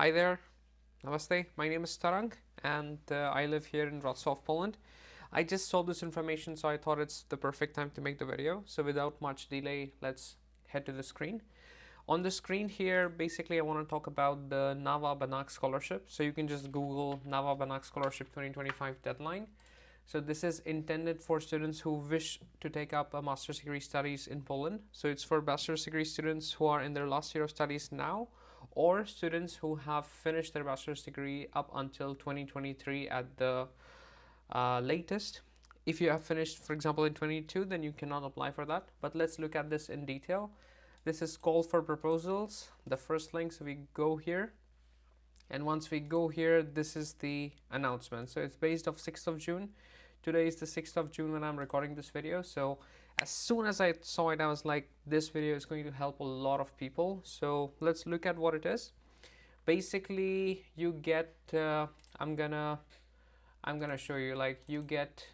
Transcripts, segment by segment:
Hi there, Namaste. My name is Tarang and I live here in Wrocław, Poland. I just saw this information, so I thought it's the perfect time to make the video. So without much delay, let's head to the screen. On the screen here, basically I want to talk about the NAWA Banach Scholarship. So you can just Google NAWA Banach Scholarship 2025 deadline. So this is intended for students who wish to take up a master's degree studies in Poland. So it's for master's degree students who are in their last year of studies now, or students who have finished their bachelor's degree up until 2023 at the latest. If you have finished, for example, in 22, then you cannot apply for that. But let's look at this in detail. This is call for proposals, the first link. So we go here. And once we go here, this is the announcement. So it's based off 6th of June. Today is the 6th of June when I'm recording this video. So as soon as I saw it, I was like, this video is going to help a lot of people. So let's look at what it is. Basically, you get, I'm gonna show you, like, you get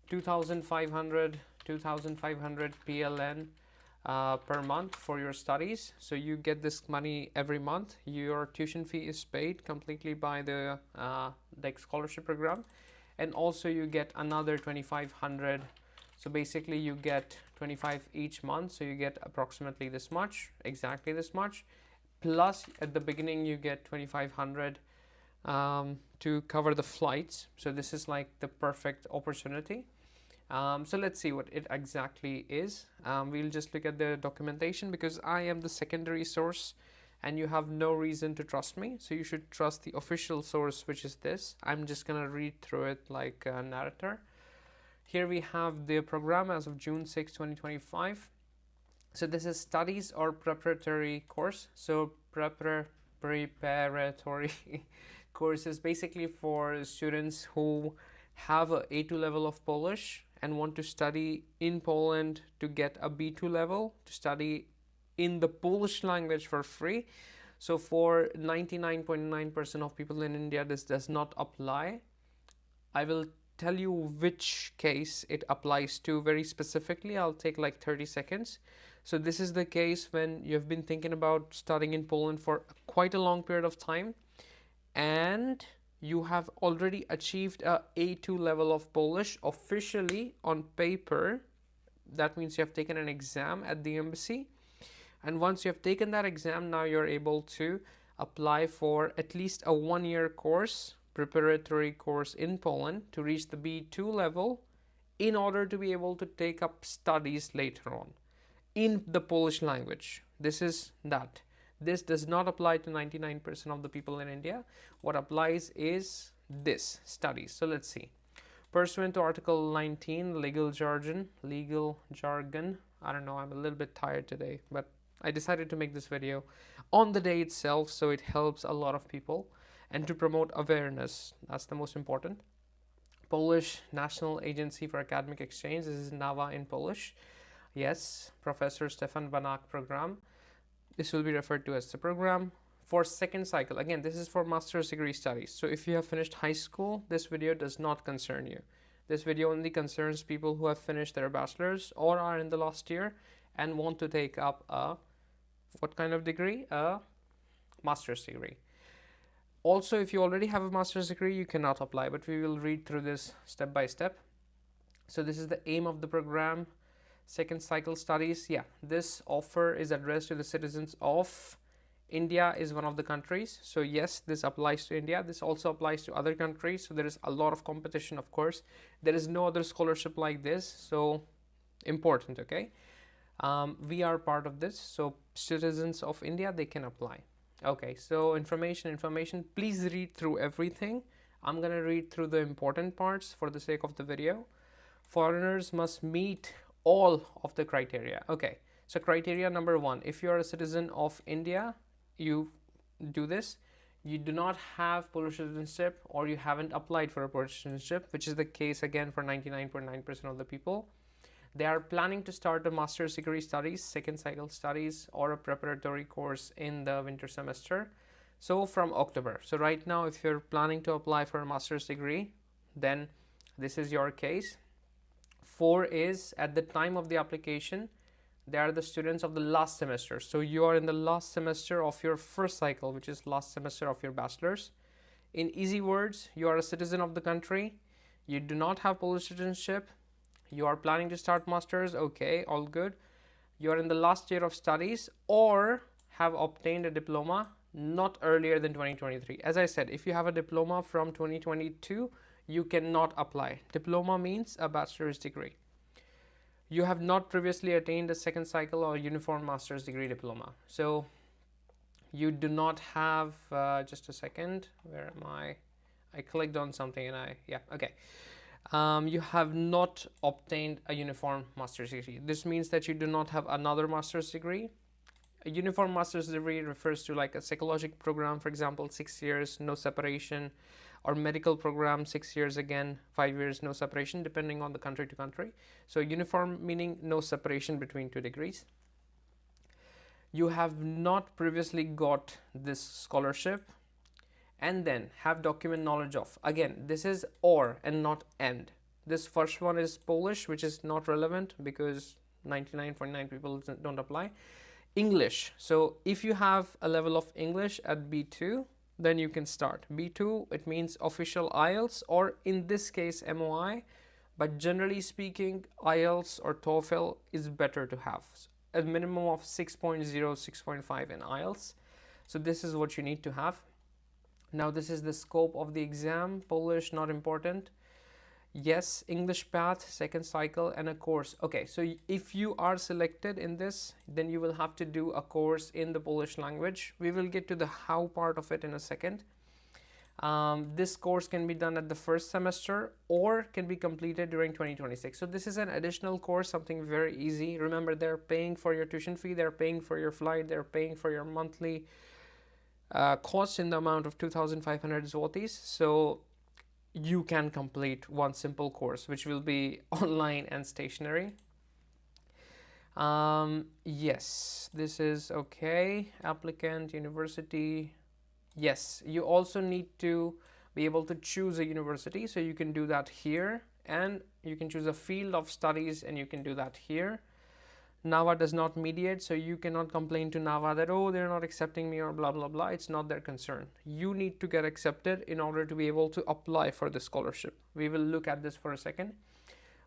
2,500 PLN per month for your studies. So you get this money every month. Your tuition fee is paid completely by the scholarship program, and also you get another 2,500. So basically you get 25 each month, so you get approximately this much, exactly this much, plus at the beginning you get 2,500 to cover the flights. So this is like the perfect opportunity. So let's see what it exactly is. We'll just look at the documentation, because I am the secondary source and you have no reason to trust me. So you should trust the official source, which is this. I'm just gonna read through it like a narrator. Here we have the program as of June 6, 2025. So this is studies or preparatory course. So preparatory course is basically for students who have a A2 level of Polish and want to study in Poland to get a B2 level, to study in the Polish language for free. So for 99.9% of people in India, this does not apply. I will tell you which case it applies to very specifically. I'll take like 30 seconds. So this is the case when you've been thinking about studying in Poland for quite a long period of time, and you have already achieved a A2 level of Polish officially on paper. That means you have taken an exam at the embassy. And once you have taken that exam, now you're able to apply for at least a 1-year course, preparatory course in Poland, to reach the B2 level in order to be able to take up studies later on in the Polish language. This is that. This does not apply to 99% of the people in India. What applies is this, studies. So let's see. Pursuant to Article 19, legal jargon. I don't know, I'm a little bit tired today, but I decided to make this video on the day itself so it helps a lot of people, and to promote awareness. That's the most important. Polish National Agency for Academic Exchange. This is NAWA in Polish. Yes, Professor Stefan Banach program. This will be referred to as the program for second cycle. Again, this is for master's degree studies. So if you have finished high school, this video does not concern you. This video only concerns people who have finished their bachelor's or are in the last year and want to take up a, what kind of degree? A master's degree. Also, if you already have a master's degree, you cannot apply, but we will read through this step by step. So this is the aim of the program. Second cycle studies. Yeah, this offer is addressed to the citizens of India is one of the countries. So yes, this applies to India. This also applies to other countries. So there is a lot of competition, of course. There is no other scholarship like this. So important, okay? We are part of this. So citizens of India, they can apply. Okay, so information. Please read through everything. I'm going to read through the important parts for the sake of the video. Foreigners must meet all of the criteria. Okay, so criteria number 1, if you are a citizen of India, you do this. You do not have Polish citizenship, or you haven't applied for a Polish citizenship, which is the case again for 99.9% of the people. They are planning to start a master's degree studies, second cycle studies, or a preparatory course in the winter semester. So from October. So right now, if you're planning to apply for a master's degree, then this is your case. 4 is at the time of the application, They are the students of the last semester. So you are in the last semester of your first cycle, which is last semester of your bachelor's. In easy words, you are a citizen of the country. You do not have Polish citizenship. You are planning to start master's. Okay, all good. You are in the last year of studies or have obtained a diploma not earlier than 2023. As I said, if you have a diploma from 2022, you cannot apply. Diploma means a bachelor's degree. You have not previously attained a second cycle or uniform master's degree diploma. So you do not have, just a second, where am I? I clicked on something and okay. You have not obtained a uniform master's degree. This means that you do not have another master's degree. A uniform master's degree refers to like a psychological program, for example, 6 years, no separation, or medical program, 6 years again, 5 years, no separation, depending on the country to country. So uniform meaning no separation between 2 degrees. You have not previously got this scholarship and then have document knowledge of. Again, this is or and not and. This first one is Polish, which is not relevant because 99.9% people don't apply. English. So if you have a level of English at B2, then you can start. B2, it means official IELTS, or in this case MOI, but generally speaking IELTS or TOEFL is better to have. A minimum of 6.0, 6.5 in IELTS. So this is what you need to have. Now this is the scope of the exam. Polish, not important. Yes, English path, second cycle, and a course. Okay, so if you are selected in this, then you will have to do a course in the Polish language. We will get to the how part of it in a second. This course can be done at the first semester or can be completed during 2026. So this is an additional course, something very easy. Remember, they're paying for your tuition fee, they're paying for your flight, they're paying for your monthly cost in the amount of 2,500 zlotys. So you can complete one simple course, which will be online and stationary. Yes, this is okay. Applicant, university. Yes, you also need to be able to choose a university. So you can do that here, and you can choose a field of studies, and you can do that here. NAWA does not mediate, so you cannot complain to NAWA that, oh, they're not accepting me or blah, blah, blah. It's not their concern. You need to get accepted in order to be able to apply for the scholarship. We will look at this for a second.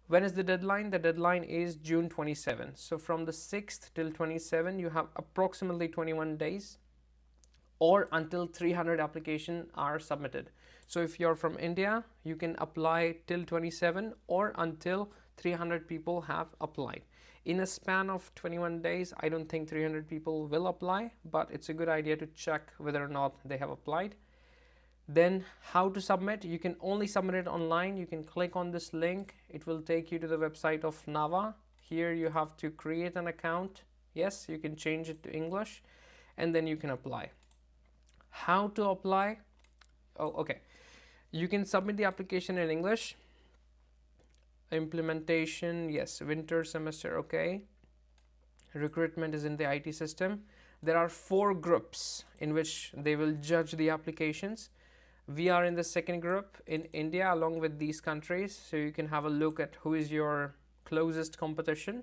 When is the deadline? The deadline is June 27. So from the 6th till 27, you have approximately 21 days or until 300 applications are submitted. So if you're from India, you can apply till 27 or until 300 people have applied. In a span of 21 days, I don't think 300 people will apply, but it's a good idea to check whether or not they have applied. Then how to submit? You can only submit it online. You can click on this link. It will take you to the website of NAWA. Here you have to create an account. Yes, you can change it to English, and then you can apply. How to apply? Oh, okay. You can submit the application in English. Implementation, yes, winter semester, okay. Recruitment is in the IT system. There are 4 groups in which they will judge the applications. We are in the second group in India along with these countries, so you can have a look at who is your closest competition.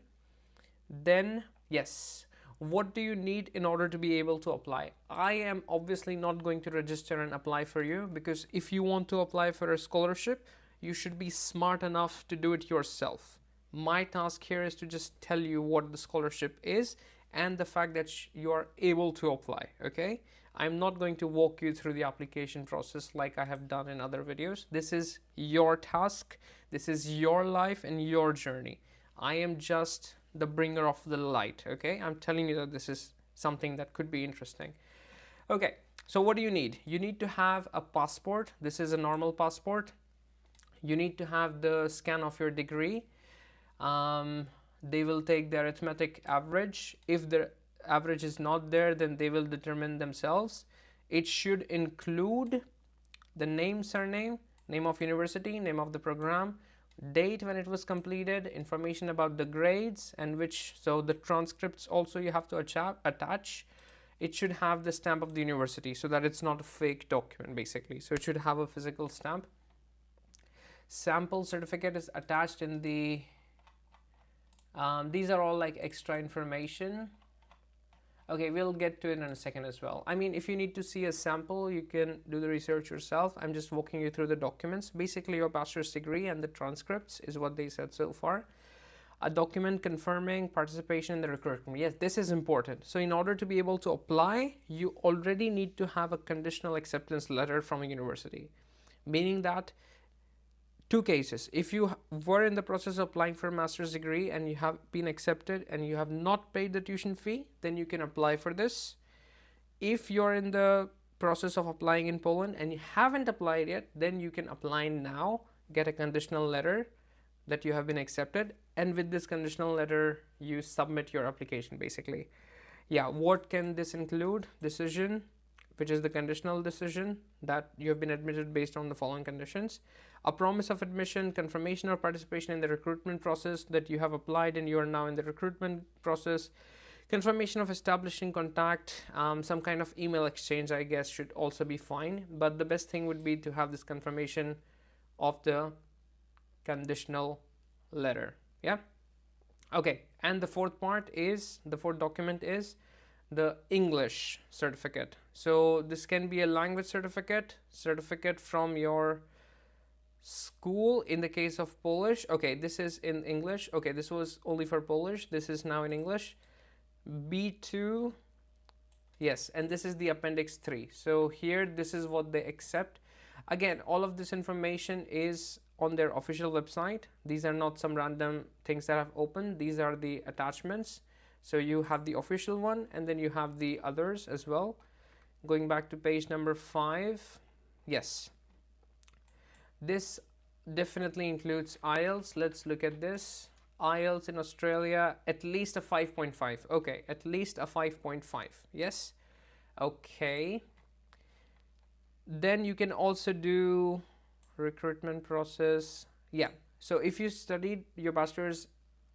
Then, yes, what do you need in order to be able to apply? I am obviously not going to register and apply for you, because if you want to apply for a scholarship, you should be smart enough to do it yourself. My task here is to just tell you what the scholarship is and the fact that you are able to apply, okay? I'm not going to walk you through the application process like I have done in other videos. This is your task, this is your life and your journey. I am just the bringer of the light, okay? I'm telling you that this is something that could be interesting. Okay, so what do you need? You need to have a passport. This is a normal passport. You need to have the scan of your degree. They will take the arithmetic average. If the average is not there, then they will determine themselves. It should include the name, surname, name of university, name of the program, date when it was completed, information about the grades, and so the transcripts also you have to attach. It should have the stamp of the university so that it's not a fake document basically. So it should have a physical stamp. Sample certificate is attached in the These are all like extra information. Okay, we'll get to it in a second as well. I mean, if you need to see a sample, you can do the research yourself. I'm just walking you through the documents. Basically, your bachelor's degree and the transcripts is what they said so far. A document confirming participation in the recruitment. Yes, this is important. So in order to be able to apply, you already need to have a conditional acceptance letter from a university, meaning that two cases. If you were in the process of applying for a master's degree and you have been accepted and you have not paid the tuition fee, then you can apply for this. If you're in the process of applying in Poland and you haven't applied yet, then you can apply now, get a conditional letter that you have been accepted, and with this conditional letter you submit your application basically. Yeah, what can this include? Decision, which is the conditional decision that you have been admitted based on the following conditions. A promise of admission, confirmation of participation in the recruitment process, that you have applied and you are now in the recruitment process, confirmation of establishing contact, some kind of email exchange I guess should also be fine, but the best thing would be to have this confirmation of the conditional letter. Yeah, okay. And the fourth document is the English certificate. So this can be a language certificate from your school. In the case of Polish, okay, this is in English. Okay, this was only for Polish, this is now in English. B2, yes, and this is the appendix 3. So here, this is what they accept. Again, all of this information is on their official website. These are not some random things that I've opened. These are the attachments. So you have the official one and then you have the others as well. Going back to page number 5. Yes, this definitely includes IELTS. Let's look at this. IELTS in Australia, at least a 5.5. Okay, at least a 5.5. Yes. Okay. Then you can also do recruitment process. Yeah. So if you studied your bachelor's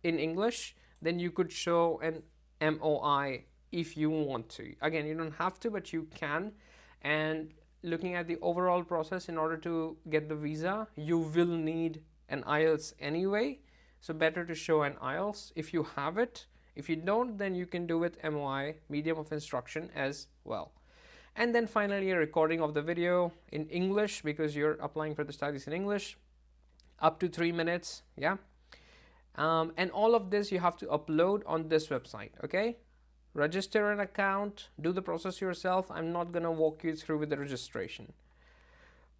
in English, then you could show an MOI if you want to. Again, you don't have to, but you can. And looking at the overall process, in order to get the visa, you will need an IELTS anyway. So better to show an IELTS if you have it. If you don't, then you can do it MOI, medium of instruction, as well. And then finally, a recording of the video in English, because you're applying for the studies in English, up to 3 minutes. Yeah. And all of this you have to upload on this website. Okay. Register an account, do the process yourself. I'm not going to walk you through with the registration.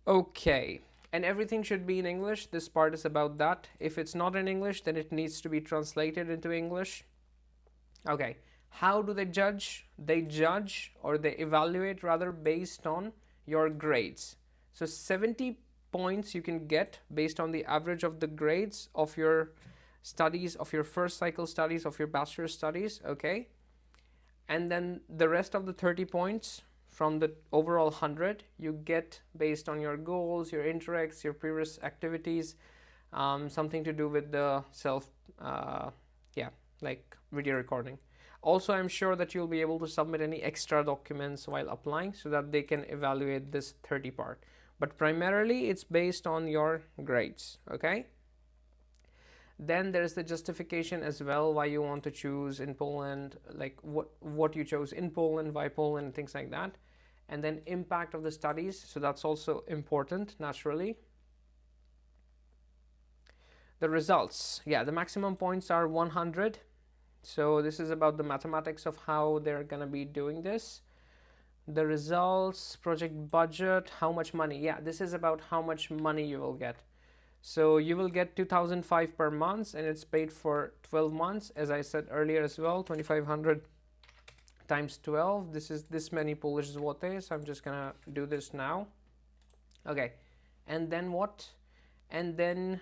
Okay. And everything should be in English. This part is about that. If it's not in English, then it needs to be translated into English. Okay. How do they judge? They judge, or they evaluate rather, based on your grades. So 70 points you can get based on the average of the grades of your studies, of your first cycle studies, of your bachelor's studies. Okay. And then the rest of the 30 points from the overall 100 you get based on your goals, your interests, your previous activities, something to do with the like video recording. Also, I'm sure that you'll be able to submit any extra documents while applying so that they can evaluate this 30 part. But primarily it's based on your grades. Okay. Then there's the justification as well, why you want to choose in Poland, like what you chose in Poland, why Poland, things like that. And then impact of the studies. So that's also important, naturally. The results. Yeah, the maximum points are 100. So this is about the mathematics of how they're going to be doing this. The results, project budget, how much money. Yeah, this is about how much money you will get. So you will get 2,005 per month, and it's paid for 12 months. As I said earlier as well, 2,500 times 12. This is this many Polish zloty. So I'm just going to do this now. Okay. And then what? And then,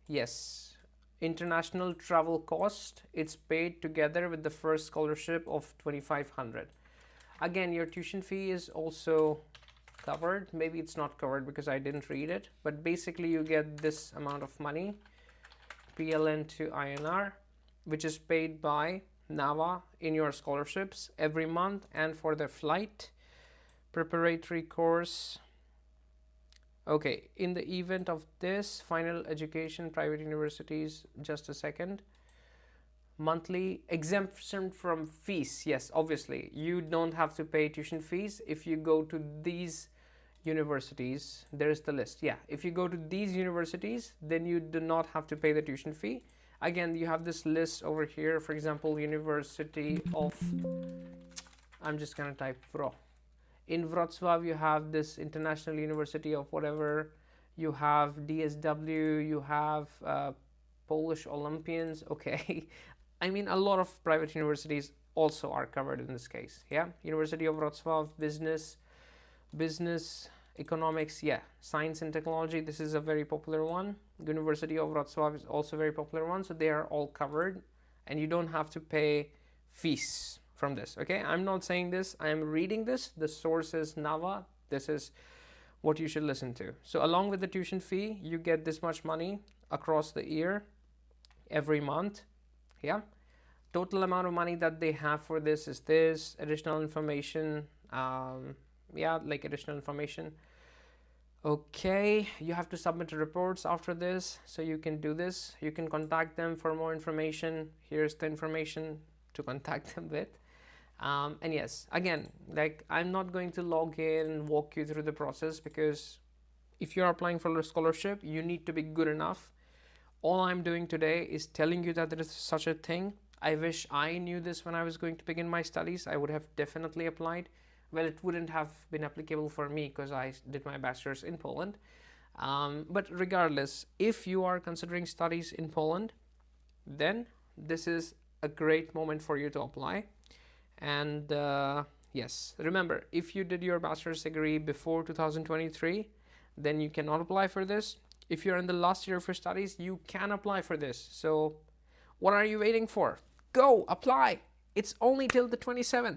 yes, international travel cost. It's paid together with the first scholarship of 2,500. Again, your tuition fee is also covered. Maybe it's not covered because I didn't read it, but basically you get this amount of money, PLN to INR, which is paid by NAWA in your scholarships every month and for the flight, preparatory course. Okay, in the event of this, final education, private universities, just a second. monthly exemption from fees. Yes, obviously you don't have to pay tuition fees if you go to these universities. There is the list. Yeah, if you go to these universities, then you do not have to pay the tuition fee. Again, you have this list over here. For example, University of, I'm just gonna type Wro. In Wrocław, you have this International University of whatever. You have DSW. You have Polish Olympians. Okay, I mean, a lot of private universities also are covered in this case. Yeah, University of Wrocław, business, economics, yeah, science and technology. This is a very popular one. University of Wrocław is also a very popular one. So they are all covered, and you don't have to pay fees from this. Okay, I'm not saying this. I am reading this. The source is NAWA. This is what you should listen to. So along with the tuition fee, you get this much money across the year, every month. Yeah, total amount of money that they have for this is this. Additional information. Yeah, like additional information. Okay, you have to submit reports after this, so you can do this. You can contact them for more information. Here's the information to contact them with. And yes, again, like, I'm not going to log in and walk you through the process, because if you're applying for a scholarship, you need to be good enough. All I'm doing today is telling you that there is such a thing. I wish I knew this when I was going to begin my studies. I would have definitely applied. Well, it wouldn't have been applicable for me because I did my bachelor's in Poland. But regardless, if you are considering studies in Poland, then this is a great moment for you to apply. And yes, remember, if you did your bachelor's degree before 2023, then you cannot apply for this. If you're in the last year of your studies, you can apply for this. So what are you waiting for? Go apply. It's only till the 27th.